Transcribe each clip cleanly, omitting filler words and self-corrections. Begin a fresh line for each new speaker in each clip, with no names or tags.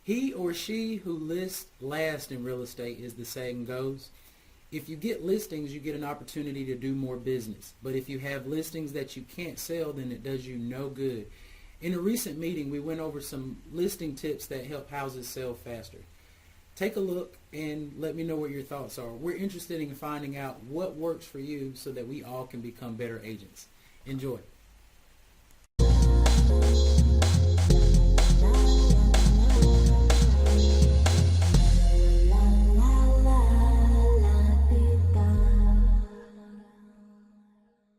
He or she who lists last in real estate, as the saying goes. If you get listings, you get an opportunity to do more business. But if you have listings that you can't sell, then it does you no good. In a recent meeting, we went over some listing tips that help houses sell faster. Take a look and let me know what your thoughts are. We're interested in finding out what works for you so that we all can become better agents. Enjoy.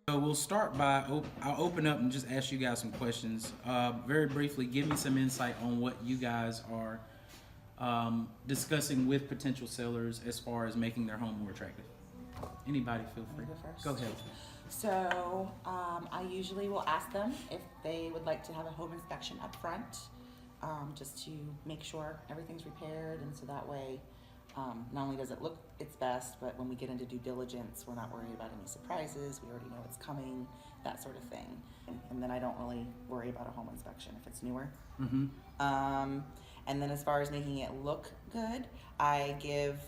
So we'll start by, I'll open up and just ask you guys some questions. Very briefly, give me some insight on what you guys are discussing with potential sellers as far as making their home more attractive. Anybody feel free.
Go first.
Go ahead.
So I usually will ask them if they would like to have a home inspection up front, just to make sure everything's repaired, and so that way not only does it look its best, but when we get into due diligence, we're not worried about any surprises. We already know it's coming, that sort of thing. And then I don't really worry about a home inspection if it's newer.
Mm-hmm.
And then as far as making it look good, I give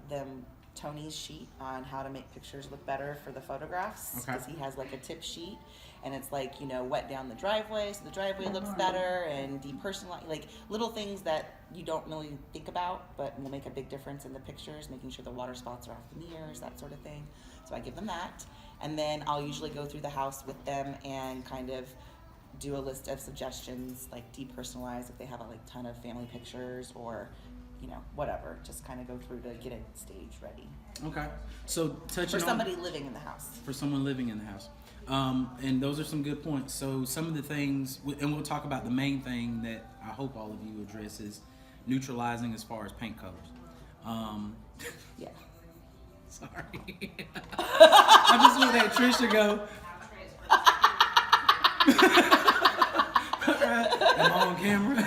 them Tony's sheet on how to make pictures look better for the photographs, because he has like a tip sheet, and it's like, you know, wet down the driveway so the driveway looks better, and depersonalize, like little things that you don't really think about but will make a big difference in the pictures, making sure the water spots are off the mirrors, that sort of thing. So I give them that, and then I'll usually go through the house with them and kind of do a list of suggestions, like depersonalize if they have a like ton of family pictures, or you know, whatever, just kind of go through to get it stage ready.
Okay. So touching
for somebody living in the house.
For someone living in the house. And those are some good points. So some of the things, and we'll talk about the main thing that I hope all of you address, is neutralizing as far as paint colors.
Yeah.
Sorry. I just looked at Trisha go. Am I on camera?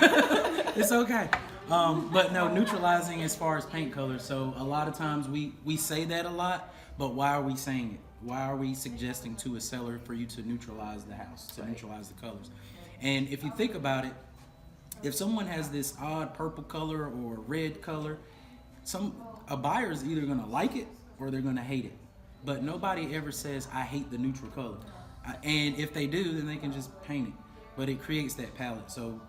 It's okay. But no, neutralizing as far as paint colors. So a lot of times we say that a lot, but why are we saying it? Why are we suggesting to a seller for you to neutralize the house, to neutralize the colors? And if you think about it, if someone has this odd purple color or red color, a buyer is either going to like it or they're going to hate it. But nobody ever says, I hate the neutral color. And if they do, then they can just paint it. But it creates that palette. So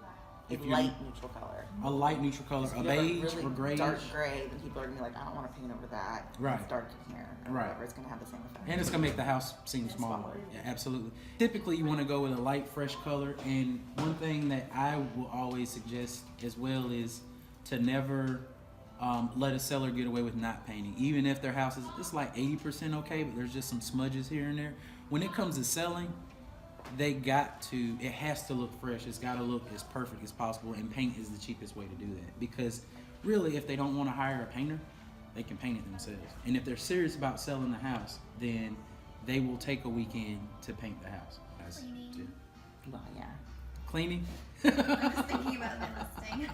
if you're
light neutral color.
A light neutral color, a beige
really
or grayish.
Dark gray, then people are gonna be like, I don't want to paint over that.
Right.
It's dark in here. Or
Right.
whatever. It's gonna have the same effect.
And it's gonna make the house seem smaller. Yeah, absolutely. Typically, you want to go with a light, fresh color. And one thing that I will always suggest as well is to never let a seller get away with not painting, even if their house is it's like 80% okay, but there's just some smudges here and there. When it comes to selling, it has to look fresh. It's got to look as perfect as possible, and paint is the cheapest way to do that. Because really, if they don't want to hire a painter, they can paint it themselves. And if they're serious about selling the house, then they will take a weekend to paint the house.
Cleaning.
Well, yeah.
Cleaning?
I'm just thinking about the listing.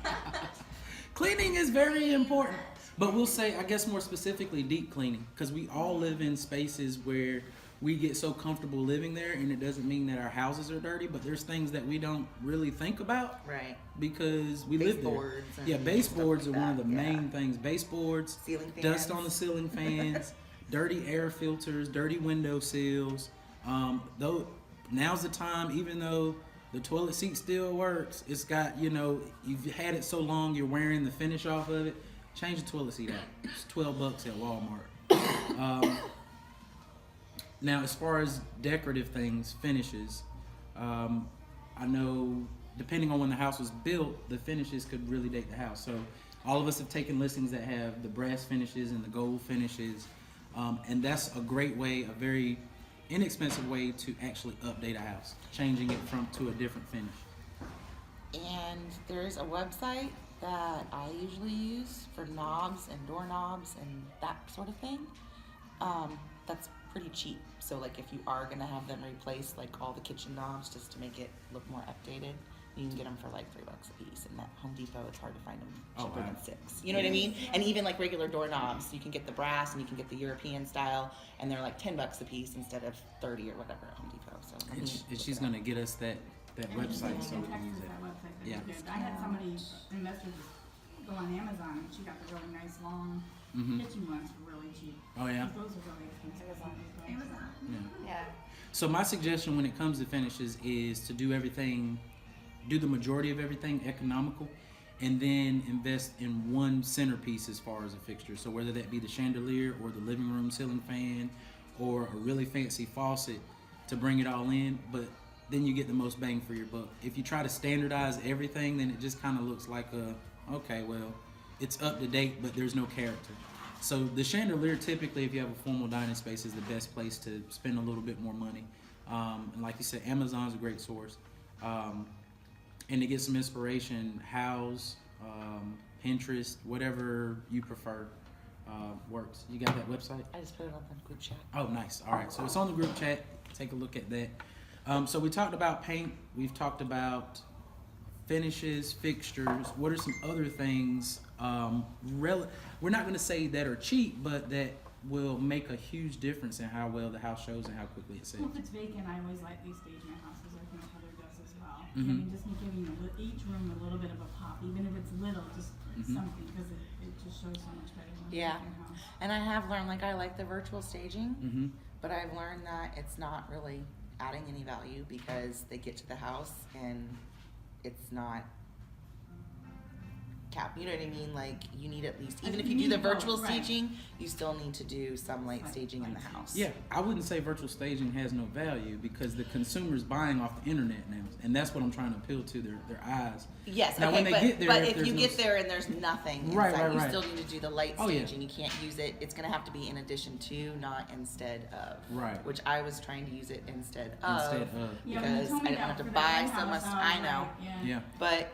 Cleaning is very important. But we'll say, I guess more specifically, deep cleaning. Because we all live in spaces where we get so comfortable living there, and it doesn't mean that our houses are dirty, but there's things that we don't really think about.
Right.
Because we live there.
Baseboards.
Yeah, baseboards
like
are one of the
that,
main things. Baseboards,
Ceiling fans.
dust on the ceiling fans, dirty air filters, dirty window sills. Though now's the time, even though the toilet seat still works, it's got, you've had it so long, you're wearing the finish off of it. Change the toilet seat out. It's $12 at Walmart. Now, as far as decorative things, finishes, I know depending on when the house was built, the finishes could really date the house. So all of us have taken listings that have the brass finishes and the gold finishes, and that's a great way, a very inexpensive way to actually update a house, changing it to a different finish.
And there's a website that I usually use for knobs and doorknobs and that sort of thing. That's pretty cheap. So like if you are gonna have them replace like all the kitchen knobs just to make it look more updated, you can get them for like $3 a piece. And at Home Depot, it's hard to find them cheaper than $6. You know what I mean? And even like regular doorknobs, you can get the brass and you can get the European style, and they're like $10 a piece instead of 30 or whatever at Home Depot. So
And she's gonna get us that website so we can use it. Yeah.
Good. I had somebody, investor, just go on Amazon and she got the really nice long kitchen ones for really cheap.
Oh yeah.
Those are really expensive.
Amazon.
Yeah.
So my suggestion when it comes to finishes is to do the majority of everything economical, and then invest in one centerpiece as far as a fixture. So whether that be the chandelier or the living room ceiling fan or a really fancy faucet to bring it all in, but then you get the most bang for your buck. If you try to standardize everything, then it just kind of looks like it's up to date, but there's no character. So the chandelier, typically, if you have a formal dining space, is the best place to spend a little bit more money. And like you said, Amazon's a great source. And to get some inspiration, Houzz, Pinterest, whatever you prefer, works. You got that website?
I just put it on the group chat.
Oh, nice. All right. So it's on the group chat. Take a look at that. So we talked about paint. We've talked about finishes, fixtures. What are some other things? We're not going to say that are cheap, but that will make a huge difference in how well the house shows and how quickly it sells.
Well, if it's vacant, I always lightly stage my houses. I think Heather does as well. I
Mhm.
mean, just giving each room a little bit of a pop, even if it's little, just something, because it just shows so much better when you
Yeah.
make your house.
And I have learned, like, I like the virtual staging,
Mm-hmm.
but I've learned that it's not really adding any value because they get to the house and it's not you know what I mean? Like, you need at least, even if you do the virtual staging, you still need to do some light staging in the house.
Yeah, I wouldn't say virtual staging has no value because the consumer's buying off the internet now, and that's what I'm trying to appeal to their eyes.
Yes,
Now,
okay,
when they get there,
but
if
if
there's
you
no
get there and there's nothing inside,
Right.
you still need to do the light
Oh, yeah.
staging. You can't use it. It's going to have to be in addition to, not instead of.
Right.
Which I was trying to use it instead of.
Instead of.
Yeah, when you
Because
told
I
me
didn't
that
have to
for
buy
that
so
one
much.
house,
I
was
know.
like,
Yeah.
But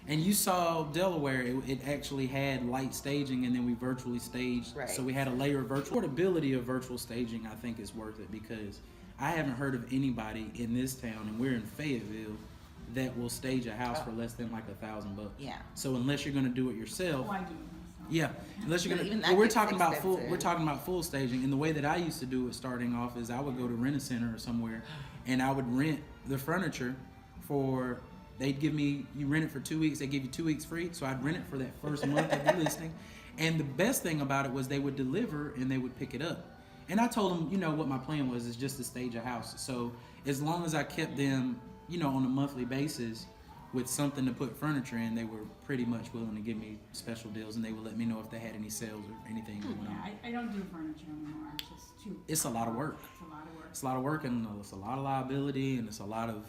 And you saw Delaware, it actually had light staging, and then we virtually staged.
Right.
So we had a layer of virtual. Portability of virtual staging, I think, is worth it because I haven't heard of anybody in this town, and we're in Fayetteville, that will stage a house for less than like $1,000.
Yeah.
So unless you're going to do it yourself,
oh, I do. So.
yeah. Unless you're
But
going
even
to,
that
we're
gets
talking about
expensive.
we're talking about full staging, and the way that I used to do it starting off is I would go to Rent-A-Center or somewhere, and I would rent the furniture for. They'd give me, you rent it for 2 weeks, they give you 2 weeks free. So I'd rent it for that first month of the listing. And the best thing about it was they would deliver and they would pick it up. And I told them, what my plan was is just to stage a house. So as long as I kept them, on a monthly basis with something to put furniture in, they were pretty much willing to give me special deals, and they would let me know if they had any sales or anything going
Yeah,
on.
I don't do furniture anymore. It's just too.
It's a lot of work.
It's a lot of work.
It's a lot of work, and it's a lot of liability, and it's a lot of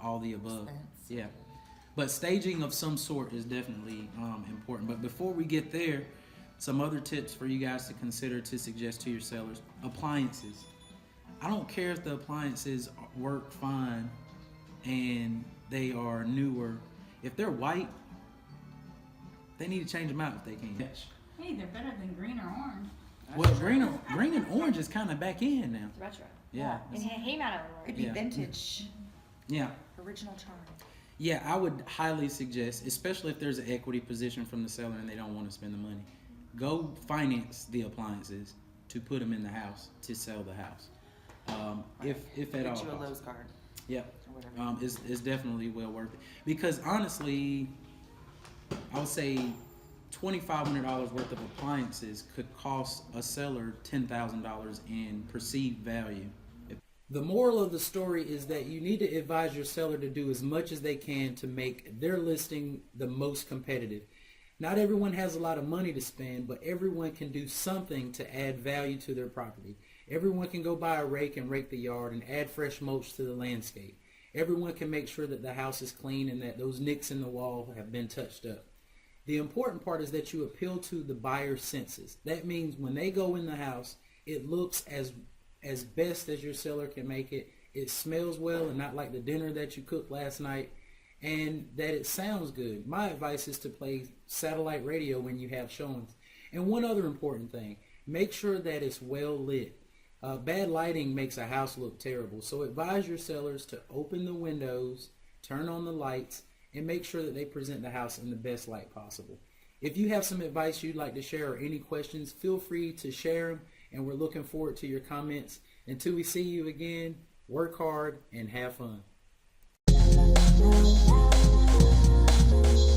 all the above.
Expense.
Yeah. But staging of some sort is definitely important. But before we get there, some other tips for you guys to consider to suggest to your sellers. Appliances. I don't care if the appliances work fine and they are newer. If they're white, they need to change them out if they can.
Hey, they're better than green or orange.
Well, green and orange is kind of back in now.
It's retro.
Yeah.
And he came out of
it'd
the
be
Yeah.
vintage,
Yeah.
original charm.
Yeah, I would highly suggest, especially if there's an equity position from the seller and they don't want to spend the money, go finance the appliances to put them in the house to sell the house. If at all
Get you a
possible.
Lowe's card
Yeah,
or whatever.
is definitely well worth it because honestly, I would say $2,500 worth of appliances could cost a seller $10,000 in perceived value. The moral of the story is that you need to advise your seller to do as much as they can to make their listing the most competitive. Not everyone has a lot of money to spend, but everyone can do something to add value to their property. Everyone can go buy a rake and rake the yard and add fresh mulch to the landscape. Everyone can make sure that the house is clean and that those nicks in the wall have been touched up. The important part is that you appeal to the buyer's senses. That means when they go in the house, it looks as best as your seller can make it. It smells well and not like the dinner that you cooked last night, and that it sounds good. My advice is to play satellite radio when you have showings. And one other important thing, make sure that it's well lit. Bad lighting makes a house look terrible, so advise your sellers to open the windows, turn on the lights, and make sure that they present the house in the best light possible. If you have some advice you'd like to share or any questions, feel free to share them, and we're looking forward to your comments. Until we see you again, work hard and have fun.
Bye.